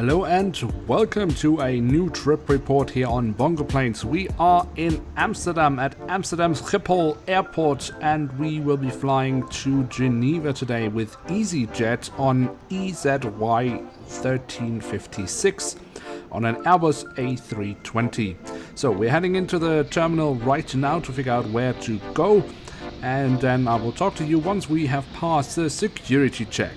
Hello and welcome to a new trip report here on Bongoplanes. We are in Amsterdam at Amsterdam Schiphol Airport and we will be flying to Geneva today with EasyJet on A320 on an Airbus A320. So we're heading into the terminal right now to figure out where to go, and then I will talk to you once we have passed the security check.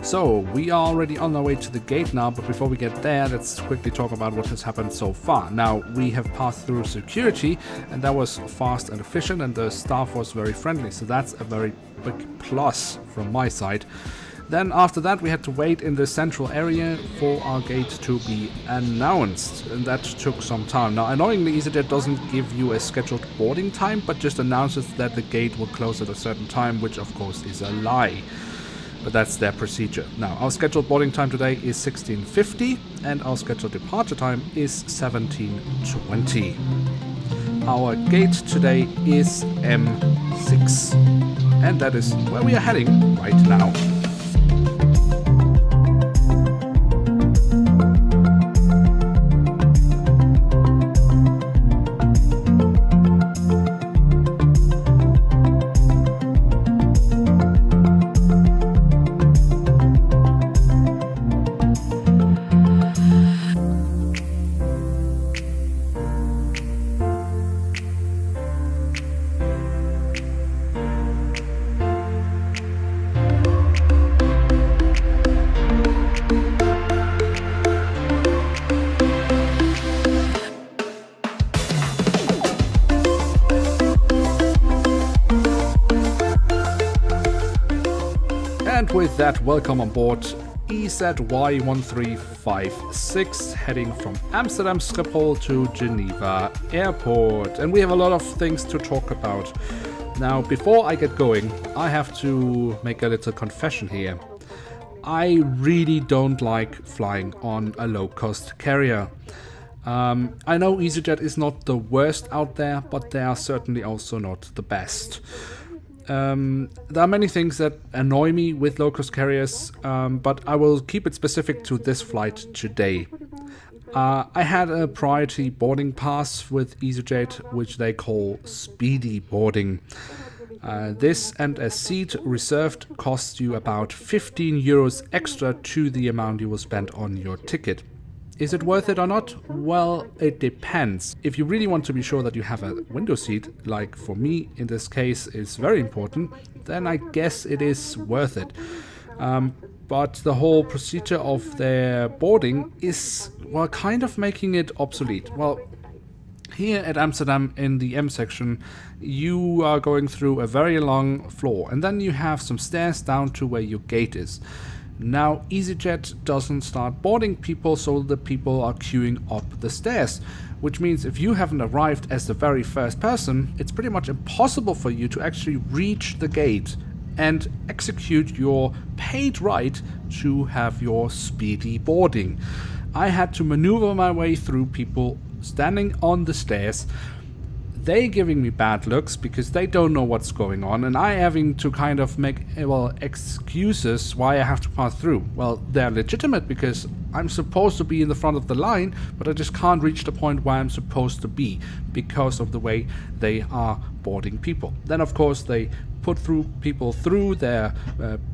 So, we are already on our way to the gate now, but before we get there, let's quickly talk about what has happened so far. Now, we have passed through security, and that was fast and efficient, and the staff was very friendly, so that's a very big plus from my side. Then after that, we had to wait in the central area for our gate to be announced, and that took some time. Now, annoyingly, EasyJet doesn't give you a scheduled boarding time, but just announces that the gate will close at a certain time, which of course is a lie. But that's their procedure. Now, our scheduled boarding time today is 16:50 and our scheduled departure time is 17:20. Our gate today is M6, and that is where we are heading right now. And with that, welcome on board EasyJet-1356, heading from Amsterdam Schiphol to Geneva Airport. And we have a lot of things to talk about. Now, before I get going, I have to make a little confession here. I really don't like flying on a low-cost carrier. I know EasyJet is not the worst out there, but they are certainly also not the best. There are many things that annoy me with low-cost carriers, but I will keep it specific to this flight today. I had a priority boarding pass with EasyJet, which they call speedy boarding. This and a seat reserved costs you about 15 euros extra to the amount you will spend on your ticket. Is it worth it or not? Well, it depends. If you really want to be sure that you have a window seat, like for me in this case is very important, then I guess it is worth it. But the whole procedure of their boarding is, well, kind of making it obsolete. Well, here at Amsterdam in the M section, you are going through a very long floor, and then you have some stairs down to where your gate is. Now, EasyJet doesn't start boarding people, so the people are queuing up the stairs, which means if you haven't arrived as the very first person, it's pretty much impossible for you to actually reach the gate and execute your paid right to have your speedy boarding. I had to maneuver my way through people standing on the stairs, they giving me bad looks because they don't know what's going on, and I having to kind of make, excuses why I have to pass through. Well, they're legitimate because I'm supposed to be in the front of the line, but I just can't reach the point where I'm supposed to be because of the way they are boarding people. Then, of course, they put people through their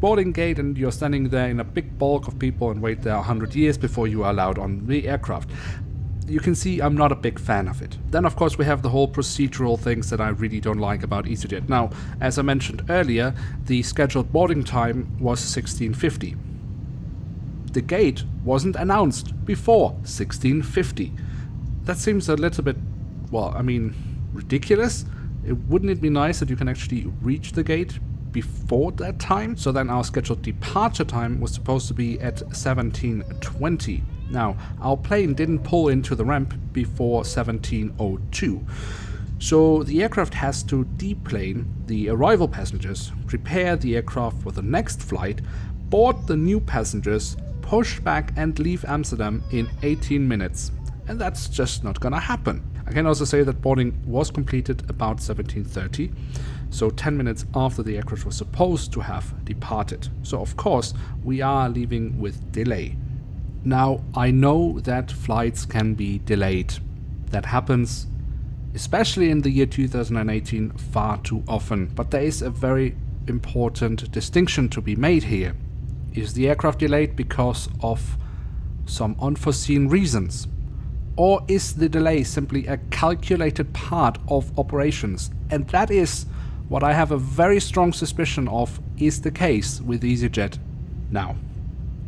boarding gate, and you're standing there in a big bulk of people and wait there 100 years before you are allowed on the aircraft. You can see I'm not a big fan of it. Then, of course, we have the whole procedural things that I really don't like about EasyJet. Now, as I mentioned earlier, the scheduled boarding time was 16:50. the gate wasn't announced before 1650. That seems a little bit, well, I mean, ridiculous. Wouldn't it be nice that you can actually reach the gate before that time? So then our scheduled departure time was supposed to be at 1720. Now, our plane didn't pull into the ramp before 1702. So the aircraft has to deplane the arrival passengers, prepare the aircraft for the next flight, board the new passengers, push back and leave Amsterdam in 18 minutes. And that's just not gonna happen. I can also say that boarding was completed about 1730, so 10 minutes after the aircraft was supposed to have departed. So of course, we are leaving with delay. Now, I know that flights can be delayed. That happens, especially in the year 2018, far too often. But there is a very important distinction to be made here. Is the aircraft delayed because of some unforeseen reasons? Or is the delay simply a calculated part of operations? And that is what I have a very strong suspicion of is the case with EasyJet. Now,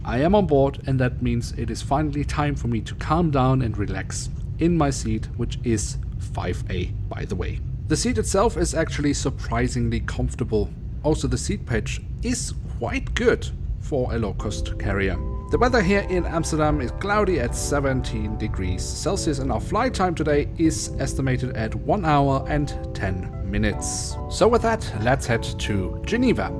I am on board, and that means it is finally time for me to calm down and relax in my seat, which is 5A, by the way. The seat itself is actually surprisingly comfortable. Also, the seat pitch is quite good for a low-cost carrier. The weather here in Amsterdam is cloudy at 17 degrees Celsius, and our flight time today is estimated at 1 hour and 10 minutes. So with that, let's head to Geneva.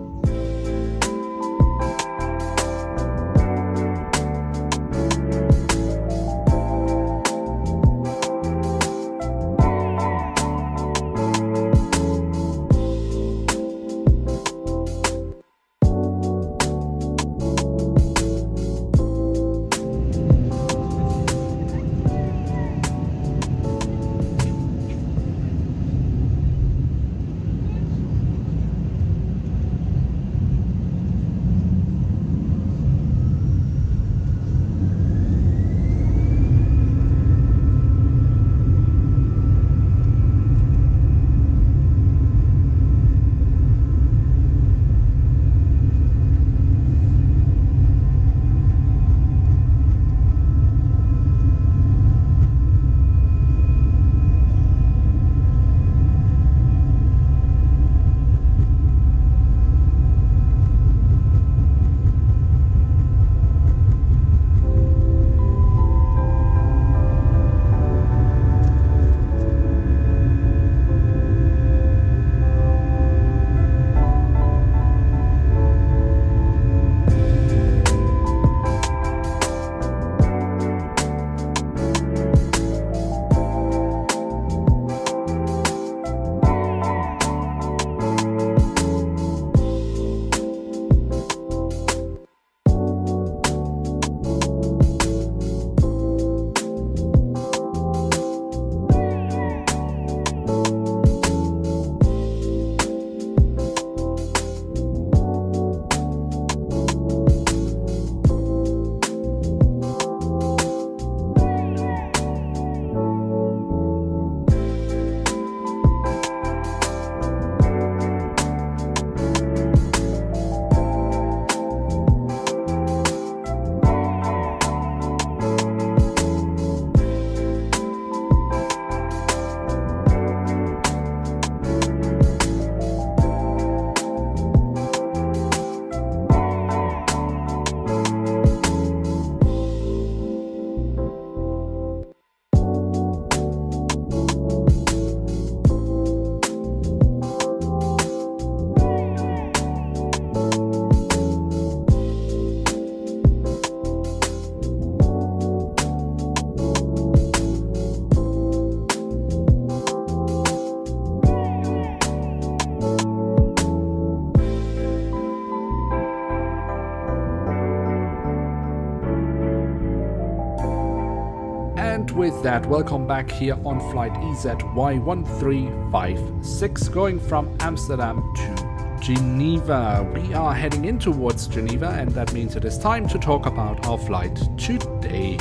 And with that, welcome back here on flight EZY1356, going from Amsterdam to Geneva. We are heading in towards Geneva, and that means it is time to talk about our flight today.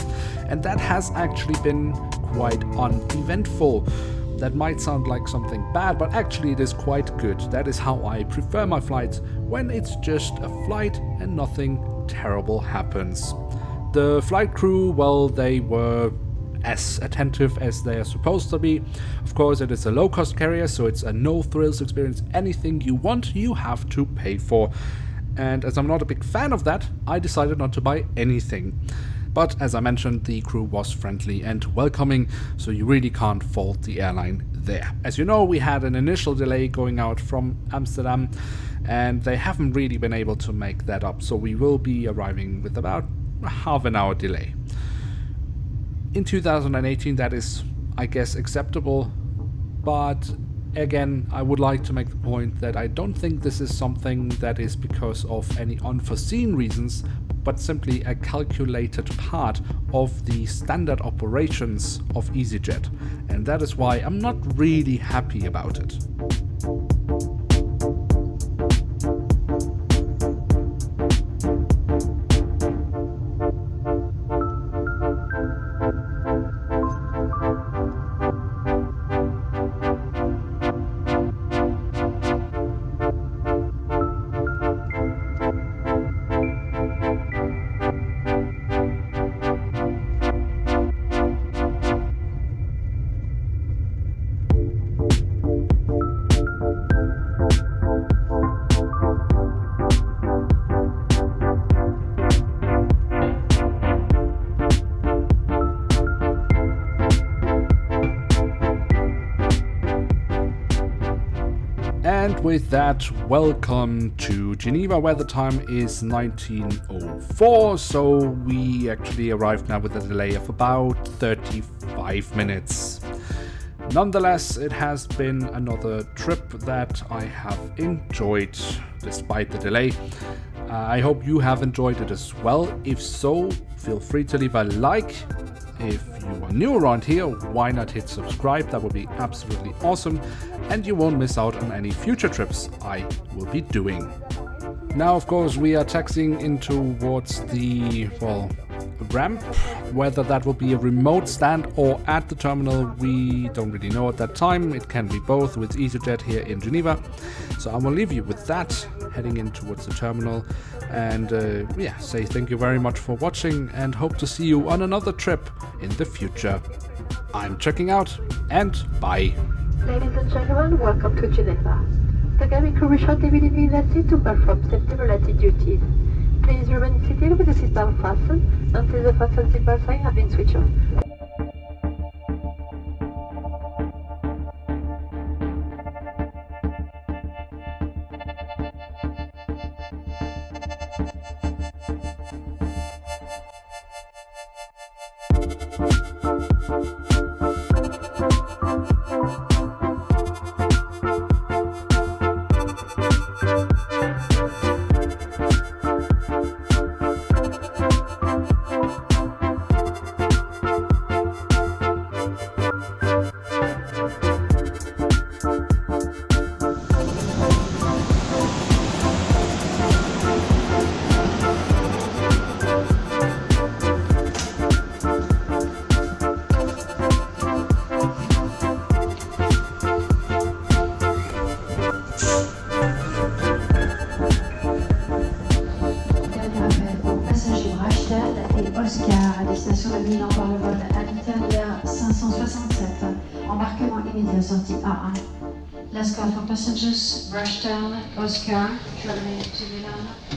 And that has actually been quite uneventful. That might sound like something bad, but actually it is quite good. That is how I prefer my flights, when it's just a flight and nothing terrible happens. The flight crew, well, they were as attentive as they are supposed to be. Of course, it is a low-cost carrier, so it's a no-thrills experience. Anything you want, you have to pay for. And as I'm not a big fan of that, I decided not to buy anything. But as I mentioned, the crew was friendly and welcoming, so you really can't fault the airline there. As you know, we had an initial delay going out from Amsterdam, and they haven't really been able to make that up, so we will be arriving with about a half an hour delay. In 2018, that is, I guess, acceptable, but again, I would like to make the point that I don't think this is something that is because of any unforeseen reasons, but simply a calculated part of the standard operations of EasyJet, and that is why I'm not really happy about it. And with that, welcome to Geneva, where the time is 19:04, so we actually arrived now with a delay of about 35 minutes. Nonetheless, it has been another trip that I have enjoyed, despite the delay. I hope you have enjoyed it as well. If so, feel free to leave a like. If you are new around here, why not hit subscribe? That would be absolutely awesome, and you won't miss out on any future trips I will be doing. Now, of course, we are taxiing in towards the, ramp. Whether that will be a remote stand or at the terminal, we don't really know at that time. It can be both with EasyJet here in Geneva. So I will leave you with that, heading in towards the terminal, and say thank you very much for watching, and hope to see you on another trip in the future. I'm checking out, and bye. Ladies and gentlemen, welcome to Geneva. The cabin crew will shortly be leaving the seat to perform safety-related duties. Please remain seated with the seatbelt fastened until the fasten seatbelt sign has been switched on. Oscar à destination de Milan par le vol Alitalia 567. Embarquement immédiat sortie A1. Last call for passengers, Rushtown, Oscar, traveling to Milan.